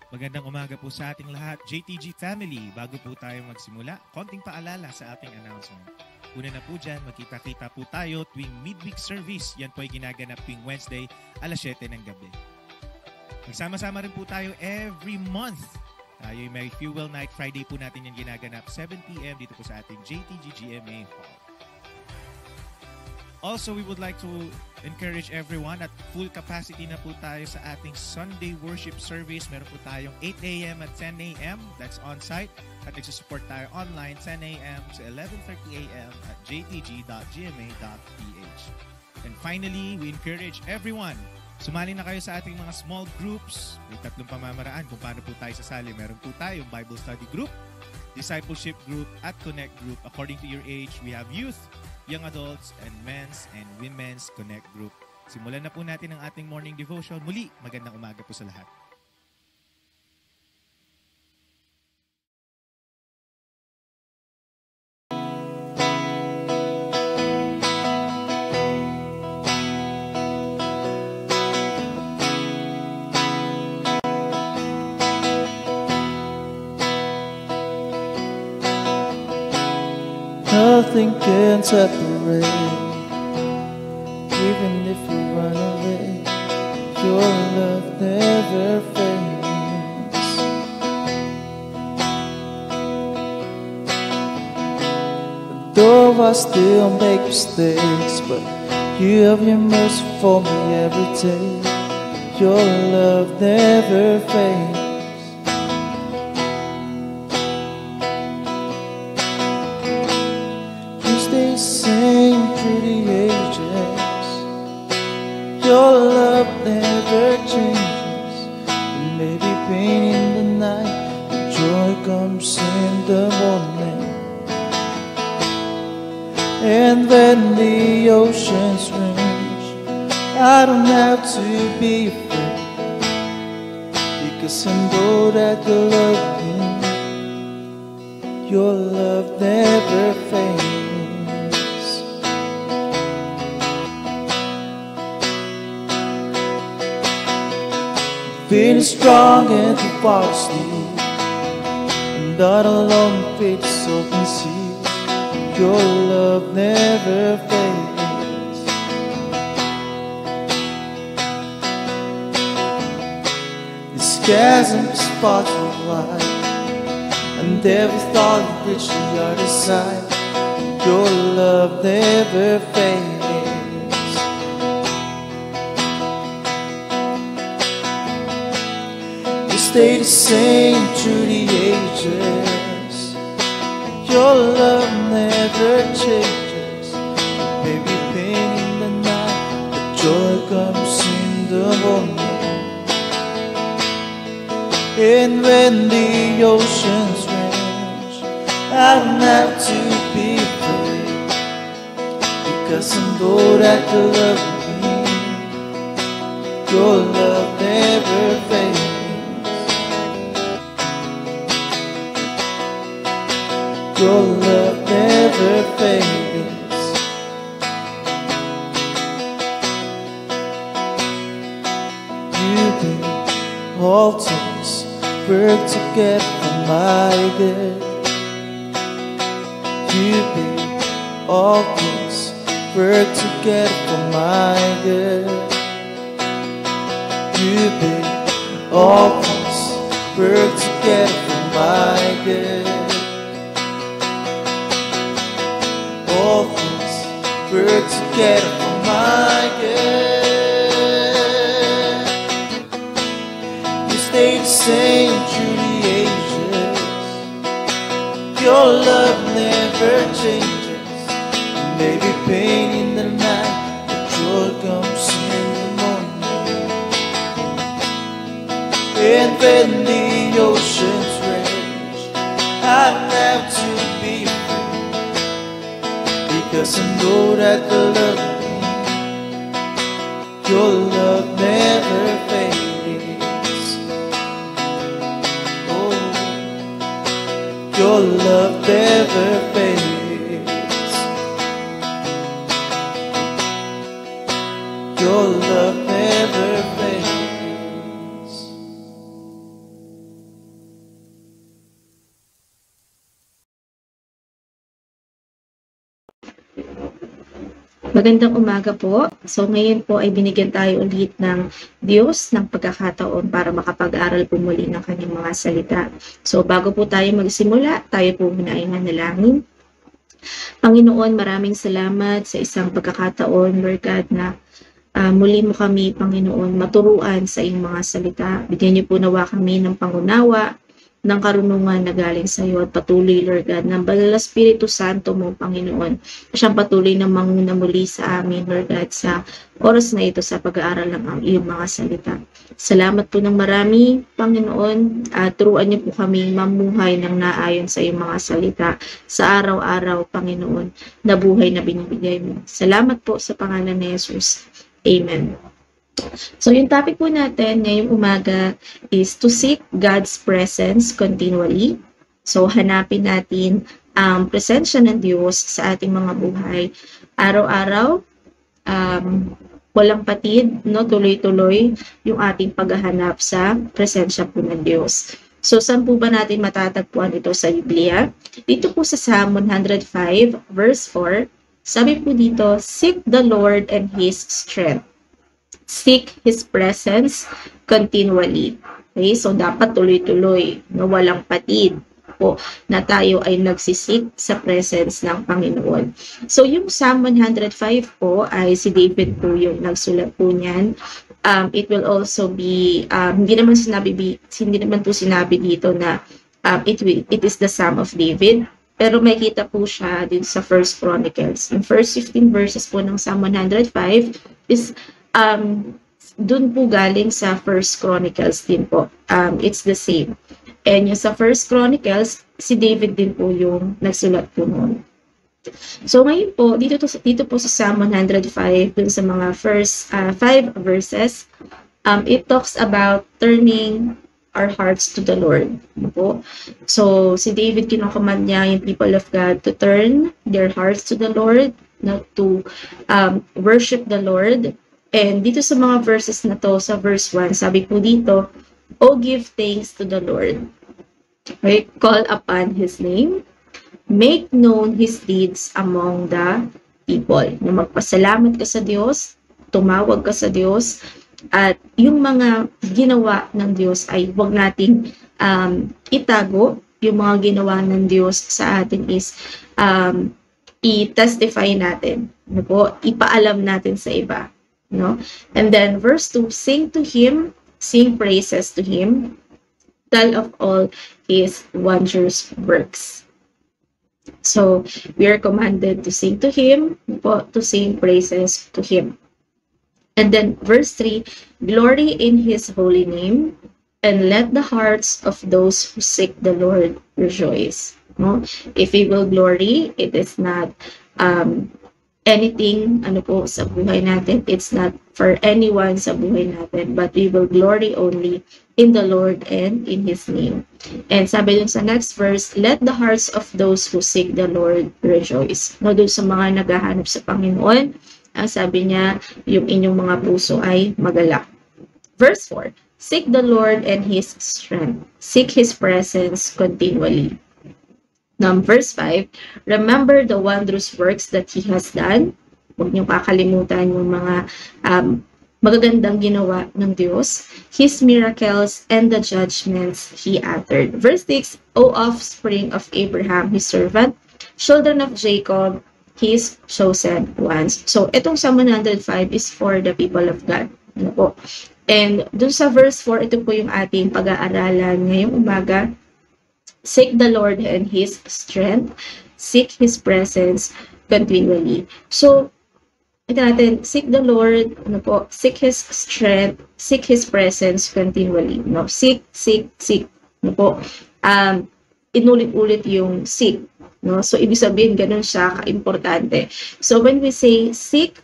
Magandang umaga po sa ating lahat, JTG family. Bago po tayo magsimula, konting paalala sa ating announcement. Una na po dyan, magkita-kita po tayo tuwing midweek service. Yan po ay ginaganap tuwing Wednesday, alas 7 ng gabi. Magsama-sama rin po tayo every month. Tayo may Fuel Night Friday po natin yan ginaganap, 7 p.m. dito po sa ating JTG GMA Hall. Also, we would like to encourage everyone at full capacity na po tayo sa ating Sunday worship service. Meron po tayong 8 a.m. at 10 a.m. That's on-site. At nagsusupport tayo online 10 a.m. to 11:30 a.m. at jtg.gma.ph. And finally, we encourage everyone, sumali na kayo sa ating mga small groups. May 3 pamamaraan kung paano po tayo sasali. Meron po tayong Bible study group, discipleship group, at connect group. According to your age, we have youth, young adults, and men's and women's connect group. Simulan na po natin ang ating morning devotion. Muli, magandang umaga po sa lahat. Nothing can separate, even if you run away. Your love never fades. Though I still make mistakes, but you have your mercy for me every day. Your love never fades. Same through the ages. Your love never changes. It may be pain in the night, but joy comes in the morning. And when the oceans rage, I don't have to be afraid, because I know that you love me. Your love never fades. Feeling strong and too far to sleep, I'm not alone, faith's open sea. Your love never fades. This chasm is far too wide, and every thought of which the other side. Your love never fades. Stay the same through the ages. Your love never changes. Maybe pain in the night, but joy comes in the morning. And when the oceans rage, I don't have to be afraid, because I know that you love me. Your love never fades. Your love never fades. You did all things work together for my good. You did all things work together for my good. You did all things work together for my good. All things work together for my good. You stay the same through the ages. Your love never changes. Maybe pain in the night, but joy comes in the morning. And when the oceans rage, I don't have to be afraid, because I know that you love me. Your love never fades. Oh, your love never fades. Your love never fades. Magandang umaga po. So ngayon po ay binigyan tayo ulit ng Diyos ng pagkakataon para makapag-aral po muli ng kanyang mga salita. So bago po tayo magsimula, tayo po muna ay manalangin. Panginoon, maraming salamat sa isang pagkakataon, Lord God, na muli mo kami, Panginoon, maturuan sa iyong mga salita. Bigyan niyo po nawa kami ng pangunawa, ng karunungan na galing sa iyo at patuloy, Lord God, ng Banal na Espiritu Santo mo, Panginoon. Siyang patuloy na manguna muli sa amin, Lord God, sa oras na ito sa pag-aaral ng iyong mga salita. Salamat po ng marami, Panginoon. Turuan niyo po kami mamuhay ng naayon sa iyong mga salita sa araw-araw, Panginoon, na buhay na binibigay mo. Salamat po sa pangalan ni Jesus. Amen. So yung topic po natin ngayong umaga is to seek God's presence continually. So hanapin natin ang presensya ng Diyos sa ating mga buhay. Araw-araw, walang patid, no, tuloy-tuloy yung ating paghahanap sa presensya po ng Diyos. So saan po ba natin matatagpuan ito sa Biblia? Dito po sa Psalm 105 verse 4, sabi po dito, seek the Lord and His strength. Seek His presence continually. Okay? So, dapat tuloy-tuloy, no, walang patid po na tayo ay nagsisik sa presence ng Panginoon. So, yung Psalm 105 po ay si David po yung nagsulat po niyan. It will also be, hindi naman po sinabi dito na it is the Psalm of David. Pero may kita po siya din sa First Chronicles. Yung first 15 verses po ng Psalm 105 is dun po galing sa First Chronicles din po. It's the same. And yung sa First Chronicles, si David din po yung nagsulat po noon. So ngayon po, dito po sa Psalm 105, dun sa mga first 5 verses, it talks about turning our hearts to the Lord. Po. So si David, kinocommand niya yung people of God to turn their hearts to the Lord, not to worship the Lord. And dito sa mga verses na to, sa verse 1, sabi po dito, "Oh, give thanks to the Lord. Right? Call upon His name. Make known His deeds among the people." Na magpasalamat ka sa Diyos, tumawag ka sa Diyos, at yung mga ginawa ng Diyos ay huwag nating itago. Yung mga ginawa ng Diyos sa atin is i-testify natin. Ano po? Ipaalam natin sa iba. No? And then verse 2, sing to Him, sing praises to Him, tell of all His wondrous works. So we are commanded to sing to Him, to sing praises to Him. And then verse 3, glory in His holy name, and let the hearts of those who seek the Lord rejoice. No? If we will glory, it is not anything sa buhay natin. It's not for anyone sa buhay natin, but we will glory only in the Lord and in His name. And sabi dun sa next verse, let the hearts of those who seek the Lord rejoice. No, dun sa mga naghahanap sa Panginoon, sabi niya, yung inyong mga puso ay magalak. Verse 4, seek the Lord and His strength. Seek His presence continually. Now, verse 5, remember the wondrous works that He has done. Huwag niyong kakalimutan yung mga magagandang ginawa ng Diyos. His miracles and the judgments He uttered. Verse 6, O offspring of Abraham, His servant, children of Jacob, His chosen ones. So, itong Psalm 105 is for the people of God. Ano po? And dun sa verse 4, ito po yung ating pag-aaralan ngayong umaga. Seek the Lord and His strength. Seek His presence continually. So, ito natin, seek the Lord, seek His strength, seek His presence continually. No? Seek. Ano po? Inulit-ulit yung seek. No? So, ibig sabihin, ganun siya ka-importante. So, when we say seek,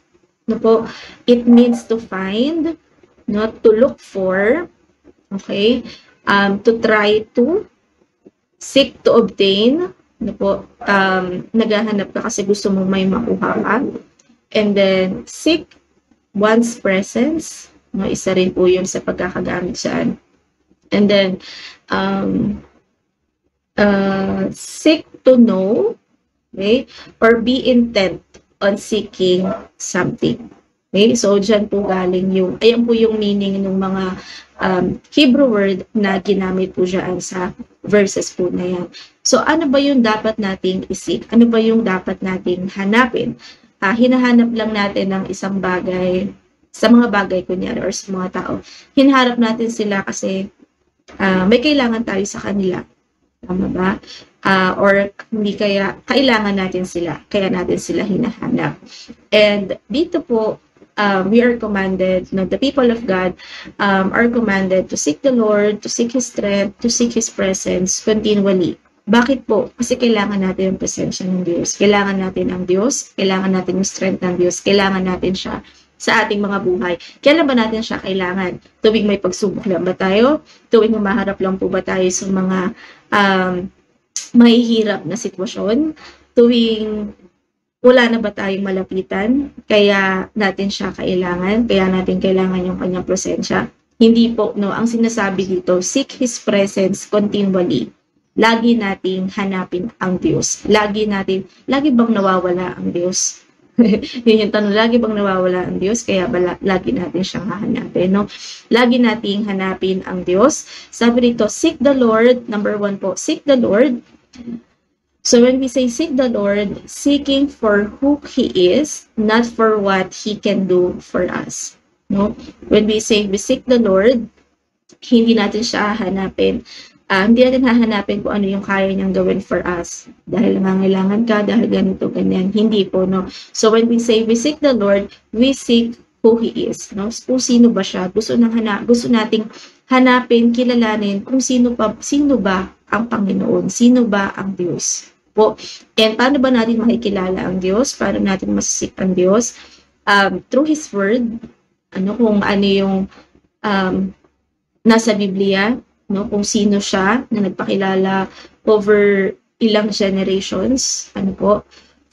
it means to find, not to look for, okay? To try to, seek to obtain, naghahanap ka kasi gusto mong may makuha ka. And then, seek one's presence, isa rin po yun sa pagkakagamit saan. And then, seek to know, okay? Or be intent on seeking something. Okay? So, dyan po galing yung, ayan po yung meaning ng mga Hebrew word na ginamit po dyan sa verses po na yan. So, ano ba yung dapat nating isik? Ano ba yung dapat nating hanapin? Hinahanap lang natin ng isang bagay, sa mga bagay kunyari, or sa mga tao. Hinahanap natin sila kasi may kailangan tayo sa kanila. Tama ba? Or hindi kaya, kailangan natin sila, kaya natin sila hinahanap. And dito po, we are commanded, the people of God are commanded to seek the Lord, to seek His strength, to seek His presence continually. Bakit po? Kasi kailangan natin yung presensya ng Diyos. Kailangan natin ang Diyos, kailangan natin yung strength ng Diyos, kailangan natin siya sa ating mga buhay. Kailan ba natin siya kailangan? Tuwing may pagsubok lang ba tayo? Tuwing humaharap lang po ba tayo sa mga mahihirap na sitwasyon? Tuwing wala na ba tayong malapitan? Kaya natin siya kailangan? Kaya natin kailangan yung kanyang presensya? Hindi po, no? Ang sinasabi dito, seek His presence continually. Lagi nating hanapin ang Diyos. Lagi bang nawawala ang Diyos? Yun yung tanong, lagi bang nawawala ang Diyos? Kaya ba lagi natin siyang hahanapin, no? Lagi nating hanapin ang Diyos. Sabi dito, seek the Lord. Number 1 po, seek the Lord. So when we say seek the Lord, seeking for who He is, not for what He can do for us. No? When we say we seek the Lord, hindi natin siya hahanapin. Hindi natin hahanapin kung ano yung kaya niyang gawin for us. Dahil nangangailangan ka, dahil ganito, ganyan. Hindi po, no? So when we say we seek the Lord, we seek who He is. No? Kung sino ba siya? Gusto nating hanapin, kilalanin kung sino ba ang Panginoon? Sino ba ang Diyos? Po. And paano ba natin makikilala ang Diyos? Paano natin masisik ang Diyos? Through His Word, kung ano yung nasa Biblia, no, kung sino siya na nagpakilala over ilang generations,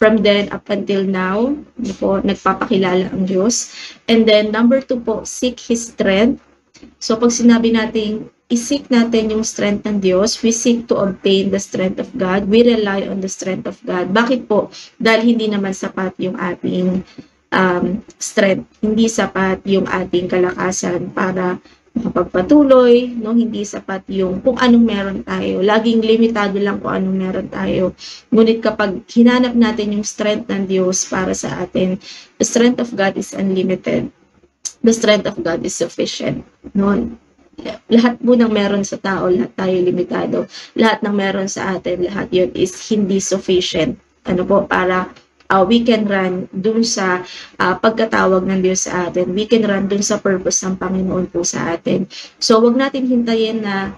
from then up until now, nagpapakilala ang Diyos. And then number 2 po, seek His strength. So pag sinabi natin isik natin yung strength ng Diyos, we seek to obtain the strength of God, we rely on the strength of God. Bakit po? Dahil hindi naman sapat yung ating strength, hindi sapat yung ating kalakasan para makapagpatuloy, no? Hindi sapat yung kung anong meron tayo. Laging limitado lang kung anong meron tayo. Ngunit kapag hinanap natin yung strength ng Diyos para sa atin, the strength of God is unlimited. The strength of God is sufficient. No? Lahat po ng meron sa tao, lahat tayo limitado. Lahat ng meron sa atin, lahat yun is hindi sufficient. Para we can run dun sa pagkatawag ng Diyos sa atin. We can run dun sa purpose ng Panginoon po sa atin. So, wag natin hintayin na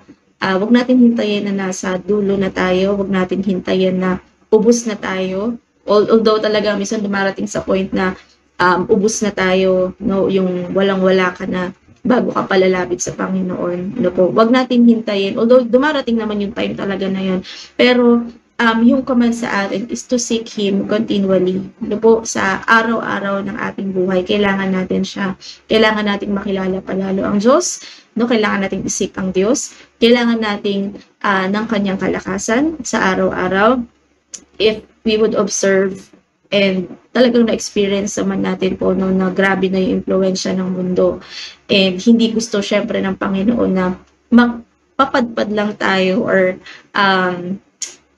nasa dulo na tayo. Wag natin hintayin na ubos na tayo. Although talaga minsan dumarating sa point na ubos na tayo, no, yung walang-wala ka na bago ka palalapit sa Panginoon. Wag natin hintayin. Although dumarating naman yung time talaga na yun. Pero yung command sa atin is to seek Him continually. Sa araw-araw ng ating buhay, kailangan natin siya. Kailangan nating makilala palalo ang Diyos. No? Kailangan nating isik ang Diyos. Kailangan nating ng kanyang kalakasan sa araw-araw. If we would observe and talagang na-experience naman natin po na grabe na yung impluwensya ng mundo. And hindi gusto syempre ng Panginoon na magpapadpad lang tayo or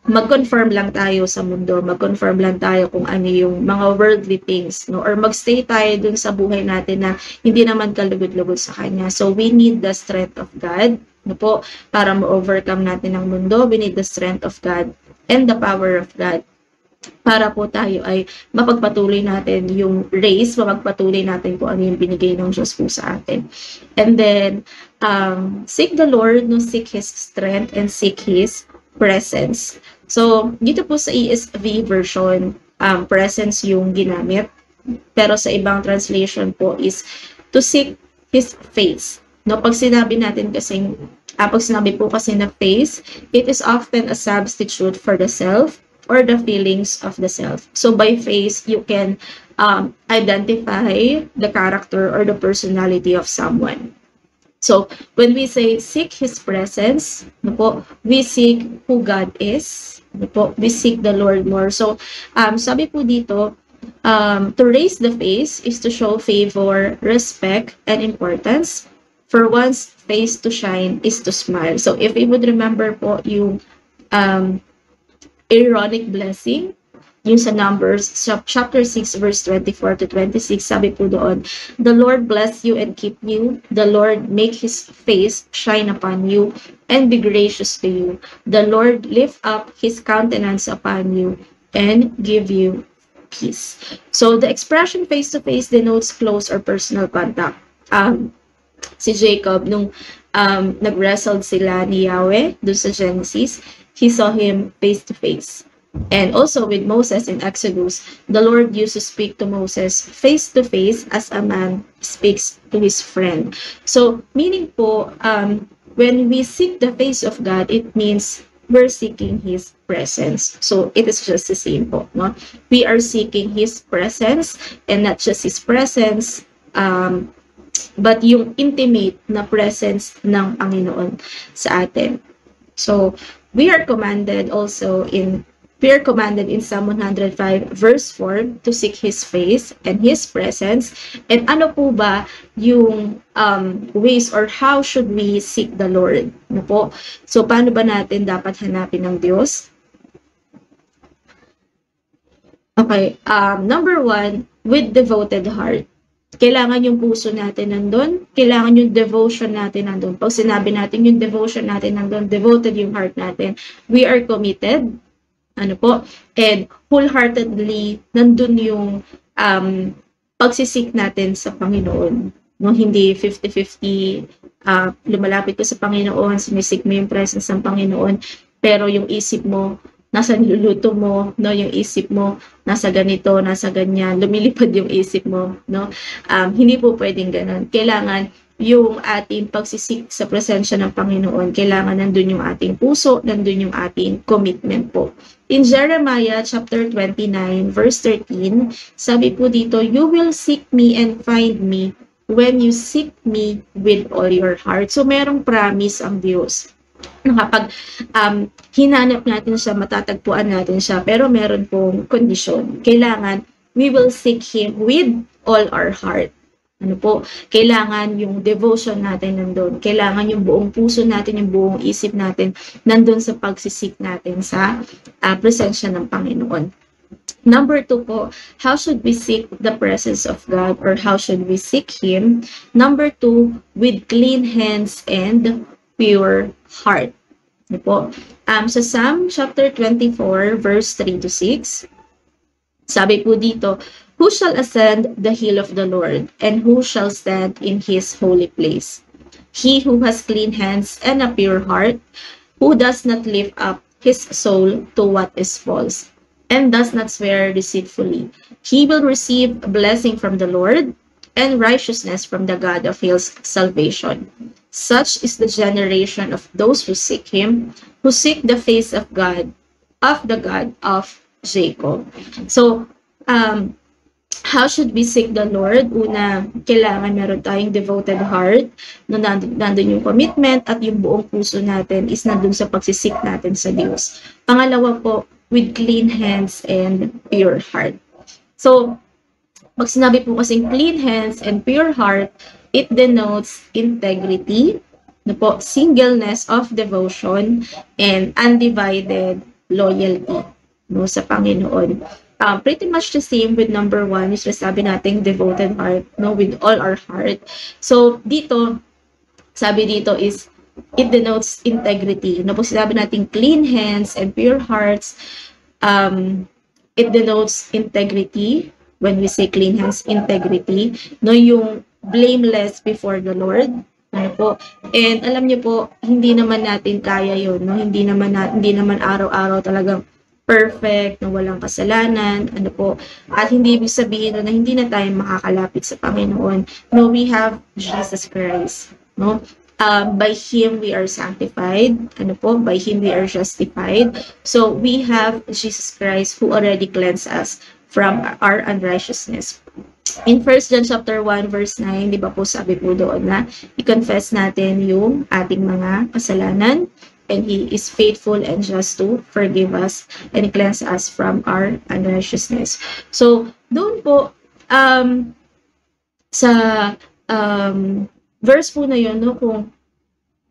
mag-confirm lang tayo sa mundo, mag-confirm lang tayo kung ano yung mga worldly things, no? Or magstay tayo dun sa buhay natin na hindi naman kalugod-lugod sa Kanya. So we need the strength of God, para ma-overcome natin ang mundo. We need the strength of God and the power of God para po tayo ay mapagpatuloy natin yung race, mapagpatuloy natin kung ano yung binigay ng Diyos po sa atin. And then, seek the Lord, no, seek His strength and seek His presence. So, dito po sa ESV version, presence yung ginamit. Pero sa ibang translation po is to seek His face. No, pag sinabi po kasi na face, it is often a substitute for the self or the feelings of the self. So by face, you can identify the character or the personality of someone. So when we say seek His presence, we seek who God is. We seek the Lord more. So sabi po dito, To raise the face is to show favor, respect, and importance. For one's face to shine is to smile. So if we would remember po yung Aaronic blessing, yung sa Numbers, chapter 6, verse 24 to 26, sabi po doon, "The Lord bless you and keep you. The Lord make His face shine upon you and be gracious to you. The Lord lift up His countenance upon you and give you peace." So the expression face-to-face denotes close or personal contact. Si Jacob, nung nag-wrestled sila ni Yahweh doon sa Genesis, he saw him face-to-face. And also with Moses in Exodus, the Lord used to speak to Moses face-to-face as a man speaks to his friend. So, meaning po, when we seek the face of God, it means we're seeking His presence. So, it is just the same po, no? We are seeking His presence, and not just His presence, but yung intimate na presence ng Panginoon sa atin. So, we are commanded in Psalm 105 verse 4 to seek His face and His presence. And ano po ba yung ways or how should we seek the Lord? Ano po? So, paano ba natin dapat hanapin ng Diyos? Okay, number 1, with devoted heart. Kailangan yung puso natin nandun. Kailangan yung devotion natin nandun. Pag sinabi natin yung devotion natin nandun, devoted yung heart natin, we are committed. Ano po? And wholeheartedly, nandun yung pagsisik natin sa Panginoon. No, hindi 50-50, lumalapit ko sa Panginoon, sinisik mo yung presence ng Panginoon, pero yung isip mo, nasa niluluto mo, no, yung isip mo, nasa ganito, nasa ganyan, lumilipad yung isip mo, no? Hindi po pwedeng ganun. Kailangan yung ating pagsisik sa presensya ng Panginoon, kailangan nandun yung ating puso, nandun yung ating commitment po. In Jeremiah chapter 29, verse 13, sabi po dito, "You will seek me and find me when you seek me with all your heart." So, merong promise ang Diyos. Kapag hinanap natin siya, matatagpuan natin siya, pero meron pong kondisyon. Kailangan, we will seek Him with all our heart. Ano po? Kailangan yung devotion natin nandun. Kailangan yung buong puso natin, yung buong isip natin nandun sa pagsisik natin sa presensya ng Panginoon. Number 2 po, how should we seek the presence of God or how should we seek Him? Number 2, with clean hands and pure heart. Ano po? Sa Psalm chapter 24, verse 3 to 6, sabi po dito, "Who shall ascend the hill of the Lord, and who shall stand in His holy place? He who has clean hands and a pure heart, who does not lift up his soul to what is false, and does not swear deceitfully. He will receive a blessing from the Lord, and righteousness from the God of his salvation. Such is the generation of those who seek Him, who seek the face of God, of the God of Jacob." So, how should we seek the Lord? Una, kailangan meron tayong devoted heart, no, nandun yung commitment at yung buong puso natin is nandun sa pagsisik natin sa Diyos. Pangalawa po, with clean hands and pure heart. So, pag sinabi po kasing clean hands and pure heart, it denotes integrity, no po, singleness of devotion, and undivided loyalty, no, sa Panginoon. Pretty much the same with number 1, is sabi natin devoted heart, no, with all our heart. So, dito, sabi dito is, it denotes integrity. No po, sinabi natin clean hands and pure hearts, it denotes integrity. When we say clean hands, integrity, no, yung blameless before the Lord. Ano po? And alam niyo po, hindi naman natin kaya yun, no? Hindi naman araw-araw talagang perfect, na walang kasalanan, ano po. At hindi ibig sabihin na hindi na tayo makakalapit sa Panginoon. No, we have Jesus Christ, no? By Him we are sanctified, ano po? By Him we are justified. So we have Jesus Christ who already cleansed us from our unrighteousness. In 1 John chapter 1 verse 9, di ba po sabi po doon na i-confess natin yung ating mga kasalanan and He is faithful and just to forgive us and cleanse us from our unrighteousness. So, doon po, sa verse po na yun, no, kung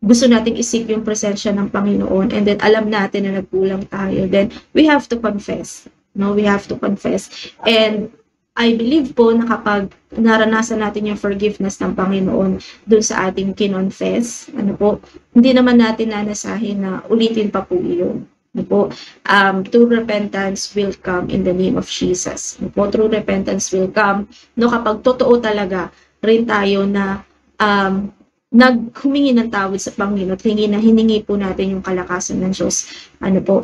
gusto nating isik yung presensya ng Panginoon and then alam natin na nagkulang tayo, then we have to confess. No, we have to confess. And I believe po na kapag naranasan natin yung forgiveness ng Panginoon dun sa ating kinonfess, hindi naman natin nanasahin na ulitin pa po yun. True repentance will come in the name of Jesus. True repentance will come kapag totoo talaga rin tayo na naghumingi ng tawad sa Panginoon at hiningi po natin yung kalakasan ng Diyos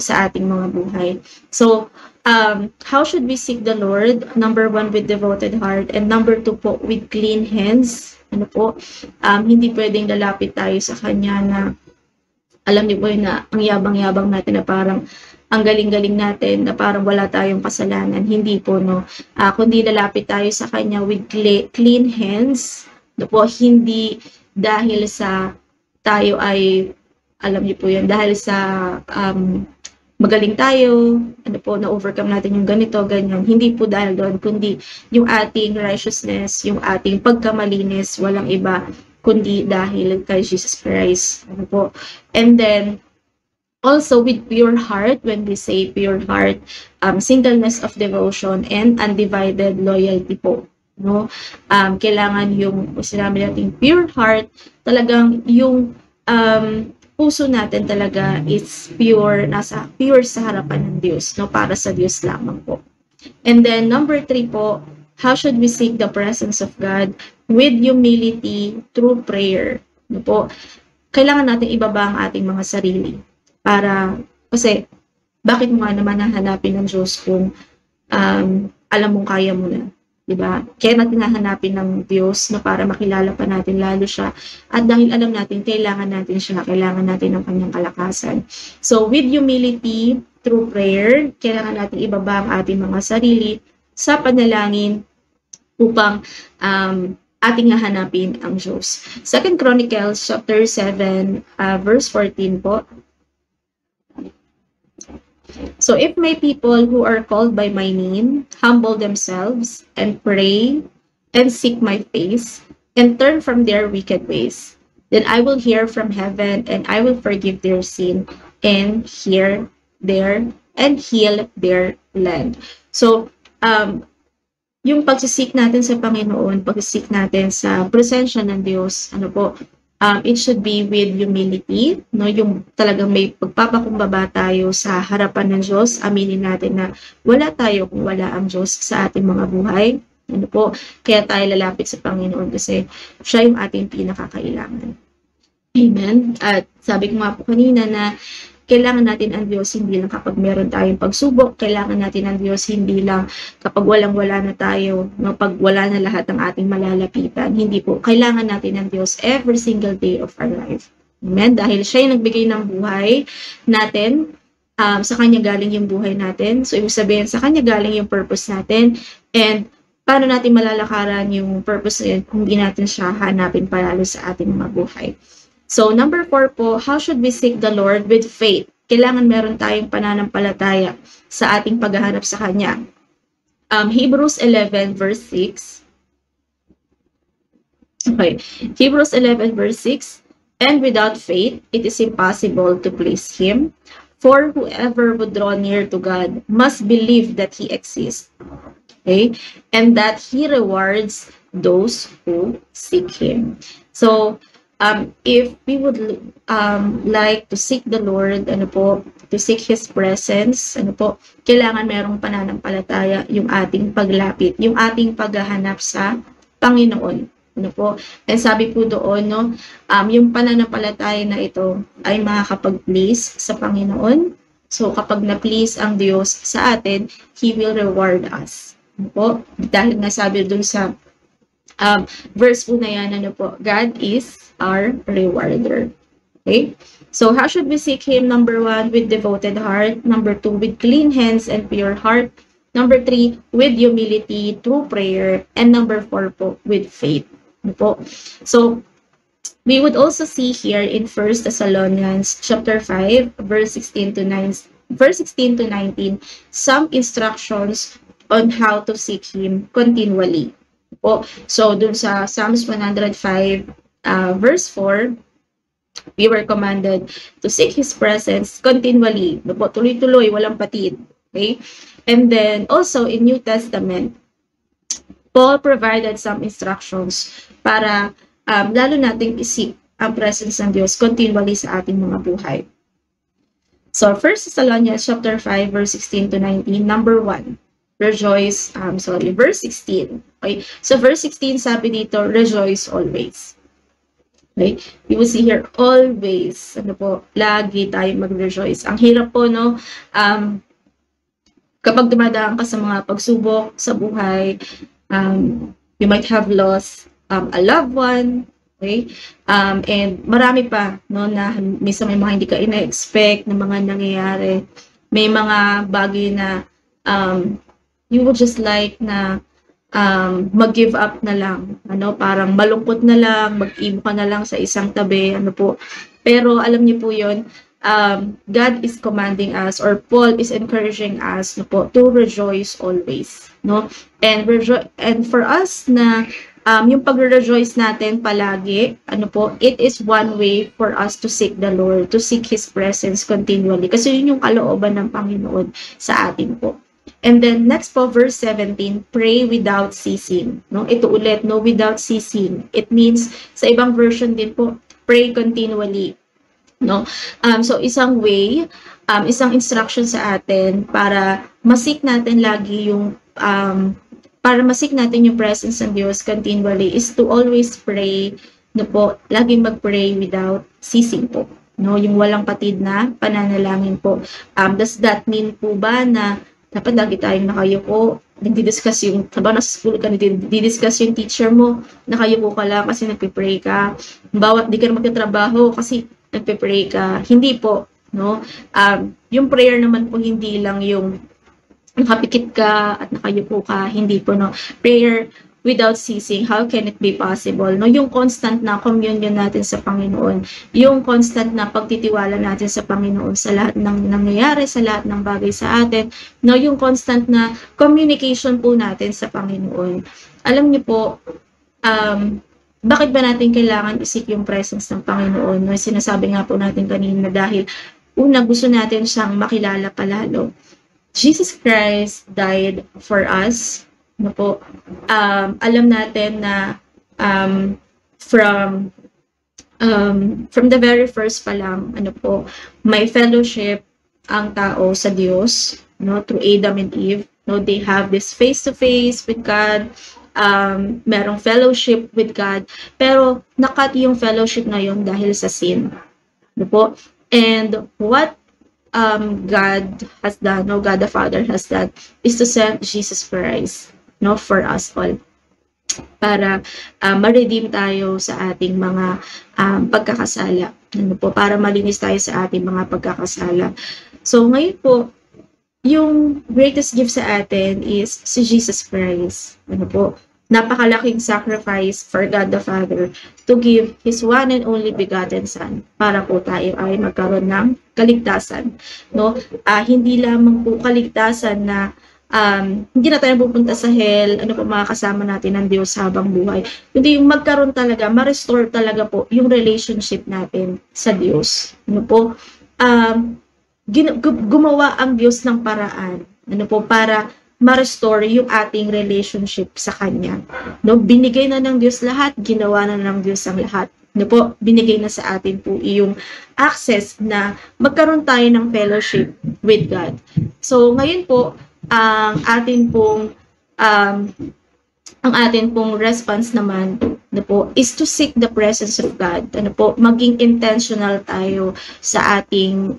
sa ating mga buhay. So, how should we seek the Lord? Number 1, with devoted heart, and number 2 po, with clean hands. Hindi pwedeng lalapit tayo sa Kanya na alam niyo po yun na ang yabang-yabang natin na parang ang galing-galing natin na parang wala tayong kasalanan. Hindi po, no? Kundi lalapit tayo sa Kanya with clean hands. Hindi dahil sa tayo ay, alam niyo po yun, dahil sa magaling tayo, na-overcome natin yung ganito, ganyan. Hindi po dahil doon, kundi yung ating righteousness, yung ating pagkamalinis, walang iba, kundi dahil kay Jesus Christ. And then, also with pure heart, when we say pure heart, singleness of devotion and undivided loyalty po. No? Kailangan yung, sinabi natin, pure heart, talagang yung puso natin talaga is pure, pure sa harapan ng Diyos, no? Para sa Diyos lamang po. And then, number 3 po, how should we seek the presence of God? With humility, through prayer. No po? Kailangan natin ibaba ang ating mga sarili. Kasi, bakit mo nga naman hahanapin ng Diyos kung alam mong kaya mo na? Diba? Kaya natin hahanapin ng Diyos na para makilala pa natin lalo siya. At dahil alam natin, kailangan natin siya, kailangan natin ng kanyang kalakasan. So, with humility, through prayer, kailangan natin ibaba ang ating mga sarili sa panalangin upang ating hahanapin ang Diyos. 2 Chronicles chapter 7, verse 14 po. So if my people who are called by my name humble themselves and pray and seek my face and turn from their wicked ways, then I will hear from heaven and I will forgive their sin and heal their land. So yung pagsisik natin sa Panginoon, pagsisik natin sa presensya ng Diyos, it should be with humility, no? Yung talagang may pagpapakumbaba tayo sa harapan ng Diyos. Aminin natin na wala tayo kung wala ang Diyos sa ating mga buhay. Kaya tayo lalapit sa Panginoon kasi siya yung ating pinakakailangan. Amen. At sabi ko nga po kanina na kailangan natin ang Diyos hindi lang kapag meron tayong pagsubok, kailangan natin ang Diyos hindi lang kapag walang-wala na tayo, no, pag wala na lahat ng ating malalapitan. Hindi po. Kailangan natin ang Diyos every single day of our life. Amen? Dahil siya yung nagbigay ng buhay natin, sa Kanya galing yung buhay natin. So, ibig sabihin, sa Kanya galing yung purpose natin. And, paano natin malalakaran yung purpose na yun kung hindi natin siya hanapin palalo sa ating mga buhay. So, number 4 po, how should we seek the Lord with faith? Kailangan meron tayong pananampalataya sa ating paghahanap sa Kanya. Hebrews 11 verse 6. Okay. Hebrews 11 verse 6. And without faith, it is impossible to please Him. For whoever would draw near to God must believe that He exists. Okay? And that He rewards those who seek Him. So, if we would like to seek the Lord, to seek His presence, kailangan merong pananampalataya yung ating paglapit, yung ating paghahanap sa Panginoon. And sabi po doon, yung pananampalataya na ito ay makakapag-please sa Panginoon. So kapag na-please ang Diyos sa atin, He will reward us. Dahil nga sabi doon sa verse po na yan, God is our rewarder. Okay? So, how should we seek Him? Number 1, with devoted heart. Number 2, with clean hands and pure heart. Number 3, with humility, through prayer. And number 4 po, with faith. So, We would also see here in 1 Thessalonians chapter 5, verse 16 to 19, some instructions on how to seek Him continually. So, dun sa Psalms 105, verse 4, we were commanded to seek His presence continually. Tuloy-tuloy, walang patid. Okay? And then, also in New Testament, Paul provided some instructions para lalo nating isip ang presence ng Diyos continually sa ating mga buhay. So, 1 Thessalonians chapter 5, verse 16 to 19, number 1, rejoice, verse 16. Okay? So, verse 16, sabi dito, rejoice always. Okay? You will see here, always, lagi tayo mag-rejoice. Ang hirap po, no? Kapag dumadaan ka sa mga pagsubok sa buhay, you might have lost a loved one, okay? And marami pa, no, na minsan may mga hindi ka ina-expect na mga nangyayari. May mga bagay na you would just like na mag-give up na lang, parang malungkot na lang, mag-ibo ka na lang sa isang tabi, Pero alam niyo po 'yon, God is commanding us, or Paul is encouraging us, to rejoice always, no? And for us na yung pag-rejoice natin palagi, it is one way for us to seek the Lord, to seek His presence continually. Kasi yun yung kalooban ng Panginoon sa atin po. And then next po, verse 17, pray without ceasing. No? Ito ulit, no, without ceasing. It means, sa ibang version din po, pray continually. No? So isang way, isang instruction sa atin para masik natin lagi yung para masik natin yung presence ng Diyos continually is to always pray, laging mag-pray without ceasing po. No, yung walang patid na pananalangin po. Does that mean po ba na dapat lagi tayong nakayuko, nagdi-discuss yung, sabang nasa school ka, nagdi-discuss yung teacher mo, nakayuko ka lang kasi nagpipray ka. Bawat di ka na magtatrabaho kasi nagpipray ka. Hindi po, no? Yung prayer naman po hindi lang yung nakapikit ka at nakayupo ka, hindi po, no? Prayer without ceasing, how can it be possible? No, yung constant na communion natin sa Panginoon, yung constant na pagtitiwala natin sa Panginoon sa lahat ng nangyayari, sa lahat ng bagay sa atin, no, yung constant na communication po natin sa Panginoon. Alam niyo po, bakit ba natin kailangan isik yung presence ng Panginoon? No, sinasabi nga po natin kanina dahil una, gusto natin siyang makilala palalo. Jesus Christ died for us. Alam natin na from the very first pa lang, may fellowship ang tao sa Diyos, through Adam and Eve. They have this face-to-face with God, merong fellowship with God, pero nakat yung fellowship na yun dahil sa sin. And what God has done, God the Father has done, is to send Jesus Christ, for us all, para ma-redeem tayo sa ating mga pagkakasala, para malinis tayo sa ating mga pagkakasala. So ngayon po, yung greatest gift sa atin is si Jesus Christ. Napakalaking sacrifice for God the Father to give His one and only begotten Son para po tayo ay magkaroon ng kaligtasan. Hindi lamang po kaligtasan na hindi na tayo pupunta sa hell, makakasama natin ng Diyos habang buhay. Hindi yung magkaroon talaga, ma-restore talaga po yung relationship natin sa Diyos. Gumawa ang Diyos ng paraan, para ma-restore yung ating relationship sa Kanya. Binigay na ng Diyos lahat, ginawa na ng Diyos ang lahat. Binigay na sa atin po yung access na magkaroon tayo ng fellowship with God. So, ngayon po, ang atin pong response naman is to seek the presence of God. Maging intentional tayo sa ating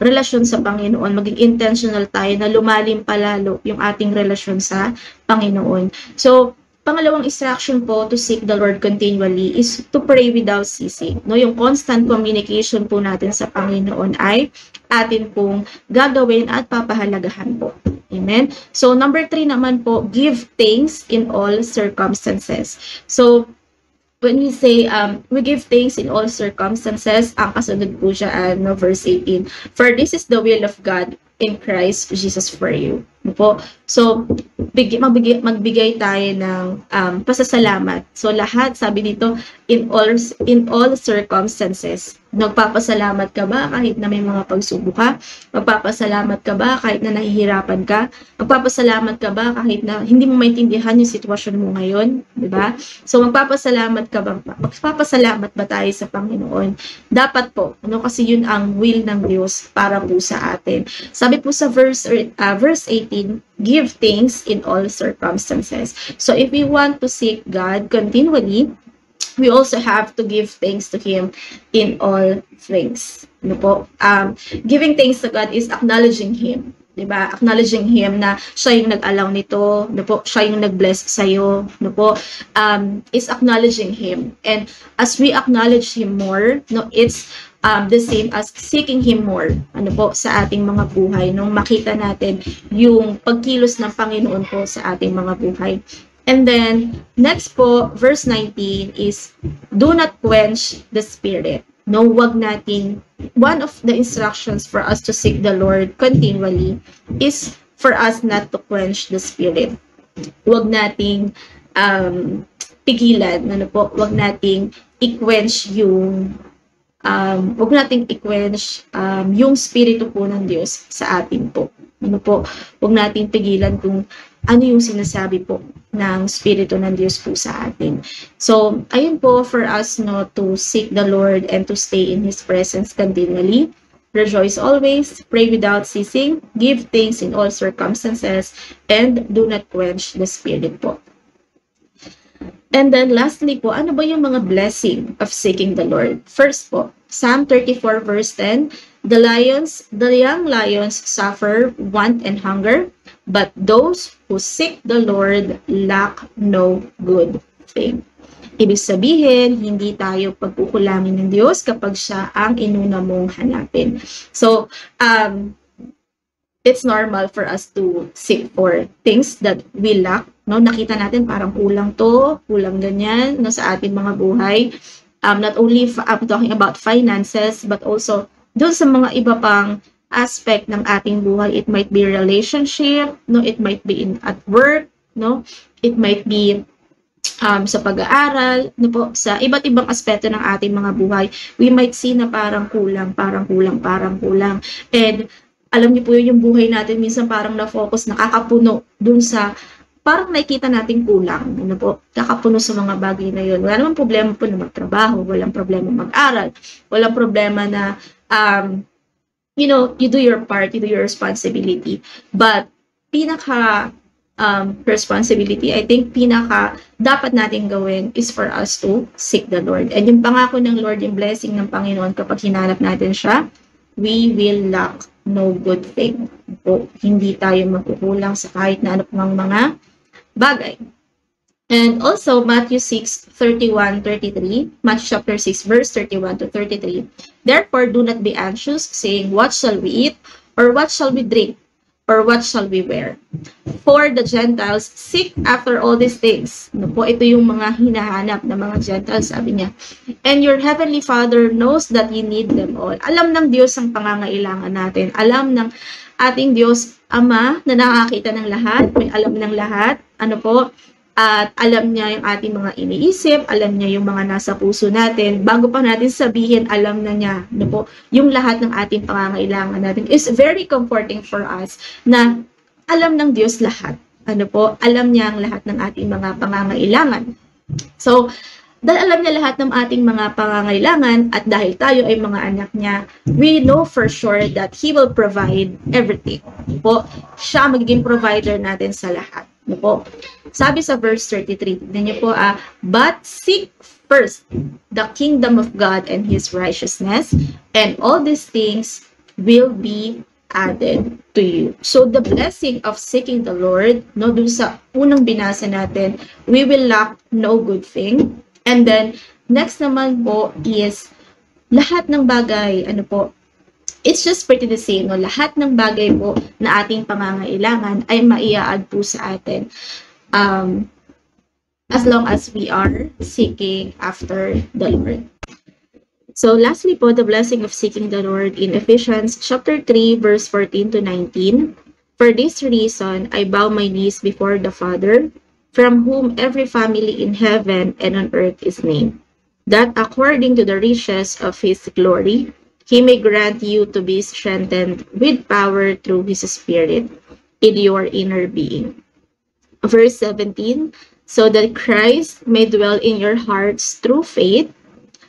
relasyon sa Panginoon. Maging intentional tayo na lumalim palalo yung ating relasyon sa Panginoon. So, pangalawang instruction po to seek the Lord continually is to pray without ceasing. Yung constant communication po natin sa Panginoon ay atin pong gagawin at papahalagahan po. Amen? So, number 3 naman po, give thanks in all circumstances. So, when we say we give thanks in all circumstances, ang kasunod po siya verse 18, for this is the will of God in Christ Jesus for you. Po. So, magbigay tayo ng pasasalamat. So, lahat, sabi dito, in all circumstances. Nagpapasalamat ka ba kahit na may mga pagsubok ka? Magpapasalamat ka ba kahit na nahihirapan ka? Magpapasalamat ka ba kahit na hindi mo maintindihan yung sitwasyon mo ngayon? Diba? So, magpapasalamat ka ba? Magpapasalamat ba tayo sa Panginoon? Dapat po. Kasi yun ang will ng Diyos para po sa atin. Sabi po sa verse 18, give thanks in all circumstances. So if we want to seek God continually, we also have to give thanks to Him in all things. Ano po? Giving thanks to God is acknowledging Him. Diba? Acknowledging Him na siya yung nag-allow nito, no po, siya yung nag-bless sa'yo, no po, is acknowledging Him. And as we acknowledge Him more, no, it's the same as seeking Him more, ano po, sa ating mga buhay, nung makita natin yung pagkilos ng Panginoon po sa ating mga buhay. And then, next po, verse 19 is, do not quench the Spirit. No, wag natin, one of the instructions for us to seek the Lord continually is for us not to quench the Spirit. Wag nating pigilan, ano po, wag nating i-quench yung wag nating i-quench yung spirito po ng Diyos sa atin po. Ano po, wag nating pigilan kung ano yung sinasabi po ng spirito ng Diyos po sa atin. So, ayun po for us to seek the Lord and to stay in His presence continually. Rejoice always, pray without ceasing, give thanks in all circumstances, and do not quench the Spirit po. And then lastly po, ano ba yung mga blessing of seeking the Lord? First po, Psalm 34 verse 10, the young lions suffer want and hunger, but those who seek the Lord lack no good thing. Ibig sabihin, hindi tayo pagkukulangin ng Diyos kapag siya ang inuna mong hanapin. So, it's normal for us to seek for things that we lack. No, nakita natin parang kulang to, kulang ganyan, no, sa ating mga buhay. Not only I'm talking about finances, but also doon sa mga iba pang aspect ng ating buhay. It might be relationship, no, it might be at work, no, it might be sa pag-aaral, no po, sa iba't ibang aspeto ng ating mga buhay. We might see na parang kulang. And alam niyo po yung buhay natin minsan parang na-focus, nakakapuno dun sa parang nakikita natin kulang, ano po, kakapuno sa mga bagay na yun. Wala namang problema po na magtrabaho, walang problema mag-aral, walang problema na, you do your part, you do your responsibility. But, responsibility, I think, dapat natin gawin is for us to seek the Lord. And yung pangako ng Lord, yung blessing ng Panginoon, kapag hinanap natin siya, we will lack no good thing. O, hindi tayo magkukulang sa kahit na ano pang mga bagay. And also, Matthew 6:31-33, Matthew chapter 6, verse 31 to 33. Therefore, do not be anxious, saying, what shall we eat? Or what shall we drink? Or what shall we wear? For the Gentiles seek after all these things. Ano po, ito yung mga hinahanap ng mga Gentiles, sabi niya. And your heavenly Father knows that you need them all. Alam ng Diyos ang pangangailangan natin. Alam ng ating Diyos Ama na nakakita ng lahat, may alam ng lahat. Ano po? At alam niya yung ating mga iniisip, alam niya yung mga nasa puso natin. Bago pa natin sabihin, alam na niya, ano po, yung lahat ng ating pangangailangan natin. It's very comforting for us na alam ng Diyos lahat. Ano po, alam niya ang lahat ng ating mga pangangailangan. So, dahil alam niya lahat ng ating mga pangangailangan at dahil tayo ay mga anak niya, we know for sure that He will provide everything. Ano po, siya magiging provider natin sa lahat. Ano po, sabi sa verse 33, tignan niyo po, but seek first the kingdom of God and His righteousness, and all these things will be added to you. So the blessing of seeking the Lord, no, dun sa unang binasa natin, we will lack no good thing. And then, next naman po is lahat ng bagay, ano po, it's just pretty the same, no? Lahat ng bagay po na ating pangangailangan ay maiaad po sa atin. as long as we are seeking after the Lord. So lastly po, the blessing of seeking the Lord in Ephesians chapter 3, verse 14 to 19. For this reason, I bow my knees before the Father, from whom every family in heaven and on earth is named, that according to the riches of his glory, he may grant you to be strengthened with power through his Spirit in your inner being. Verse 17, so that Christ may dwell in your hearts through faith,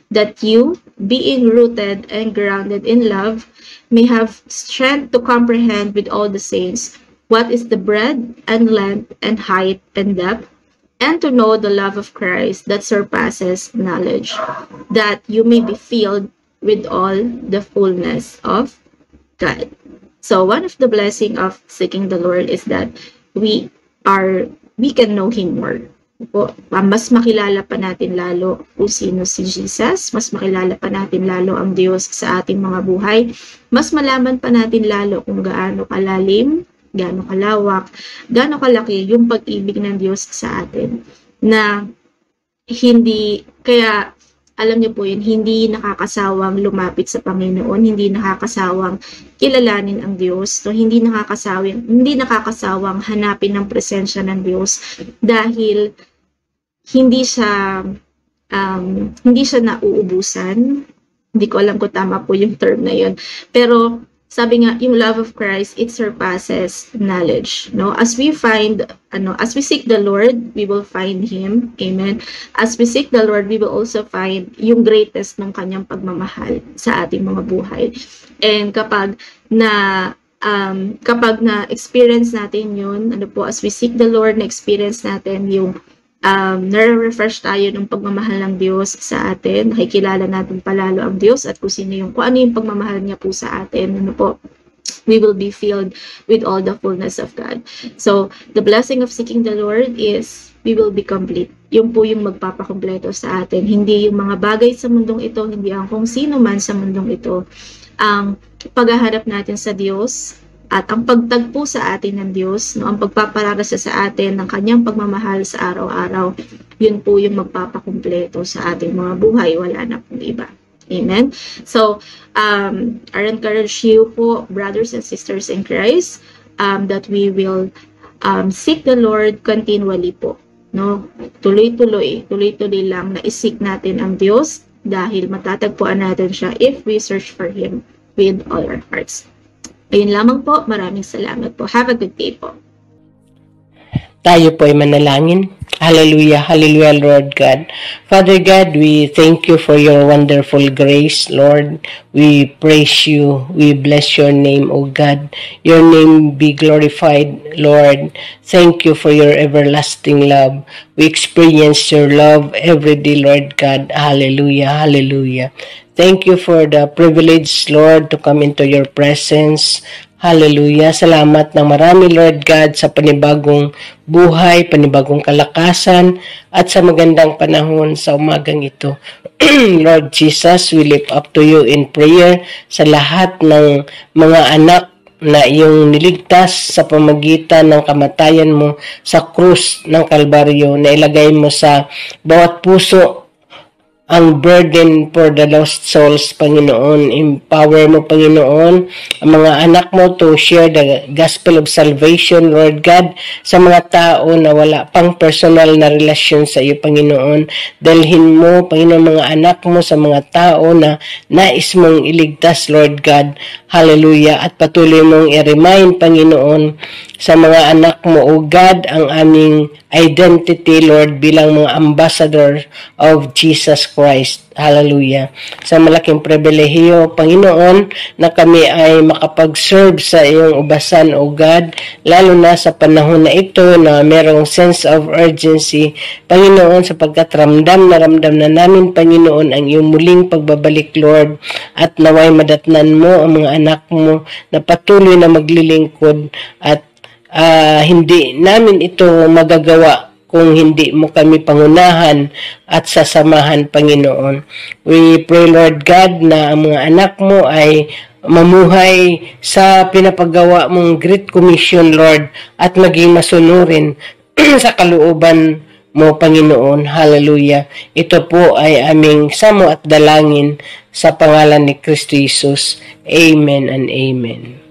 that you, being rooted and grounded in love, may have strength to comprehend with all the saints what is the breadth and length and height and depth, and to know the love of Christ that surpasses knowledge, that you may be filled with all the fullness of God. So one of the blessing of seeking the Lord is that we can know Him more. Mas makilala pa natin lalo kung sino si Jesus, mas makilala pa natin lalo ang Diyos sa ating mga buhay, mas malaman pa natin lalo kung gaano kalalim, gaano kalawak, gaano kalaki yung pag-ibig ng Diyos sa atin, na hindi, kaya alam niyo po yun, hindi nakakasawang lumapit sa Panginoon, hindi nakakasawang kilalanin ang Diyos, so hindi nakakasawang hanapin ang presensya ng Diyos, dahil hindi siya nauubusan. Hindi ko alam kung tama po yung term na yun, pero sabi nga, yung love of Christ, it surpasses knowledge. No? As we seek the Lord, we will find Him. Amen. As we seek the Lord, we will also find yung greatest ng kanyang pagmamahal sa ating mga buhay. And kapag na-experience natin yun, as we seek the Lord, na-experience natin yung nare-refresh tayo ng pagmamahal ng Diyos sa atin, nakikilala natin palalo ang Diyos at kung ano yung pagmamahal niya po sa atin, we will be filled with all the fullness of God. So, the blessing of seeking the Lord is we will be complete. Yung po yung magpapakompleto sa atin. Hindi yung mga bagay sa mundong ito, hindi ang kung sino man sa mundong ito. Ang paghahanap natin sa Diyos at ang pagtagpo sa atin ng Diyos, ang pagpapararasa sa atin ng kanyang pagmamahal sa araw-araw, yun po yung magpapakumpleto sa ating mga buhay. Wala na pong iba. Amen? So, I encourage you po, brothers and sisters in Christ, that we will seek the Lord continually po. No? Tuloy-tuloy lang na isik natin ang Diyos, dahil matatagpuan natin siya if we search for Him with all our hearts. Ayun lamang po. Maraming salamat po. Have a good day po. Tayo po ay manalangin. Hallelujah, hallelujah, Lord God. Father God, we thank you for your wonderful grace, Lord. We praise you. We bless your name, O God. Your name be glorified, Lord. Thank you for your everlasting love. We experience your love every day, Lord God. Hallelujah, hallelujah. Thank you for the privilege, Lord, to come into your presence. Hallelujah. Salamat ng marami, Lord God, sa panibagong buhay, panibagong kalakasan, at sa magandang panahon sa umagang ito. Lord Jesus, we lift up to you in prayer sa lahat ng mga anak na iyong niligtas sa pamagitan ng kamatayan mo sa krus ng Kalbaryo, na ilagay mo sa bawat puso ang burden for the lost souls, Panginoon. Empower mo, Panginoon, ang mga anak mo to share the gospel of salvation, Lord God, sa mga tao na wala pang personal na relasyon sa iyo, Panginoon. Dalhin mo, Panginoon, mga anak mo sa mga tao na nais mong iligtas, Lord God. Hallelujah. At patuloy mong i-remind, Panginoon, sa mga anak mo, O God, ang aming identity, Lord, bilang mga ambassador of Jesus Christ. Hallelujah. Sa malaking pribilehiyo, Panginoon, na kami ay makapag-serve sa iyong ubasan, O God, lalo na sa panahon na ito na merong sense of urgency, Panginoon, sapagkat ramdam na namin, Panginoon, ang iyong muling pagbabalik, Lord, at naway madatnan mo ang mga anak mo na patuloy na maglilingkod, at hindi namin ito magagawa kung hindi mo kami pangunahan at sasamahan, Panginoon. We pray, Lord God, na ang mga anak mo ay mamuhay sa pinapagawa mong Great Commission, Lord, at maging masunurin sa kalooban mo, Panginoon. Hallelujah. Ito po ay aming samo at dalangin sa pangalan ni Kristo Jesus. Amen and amen.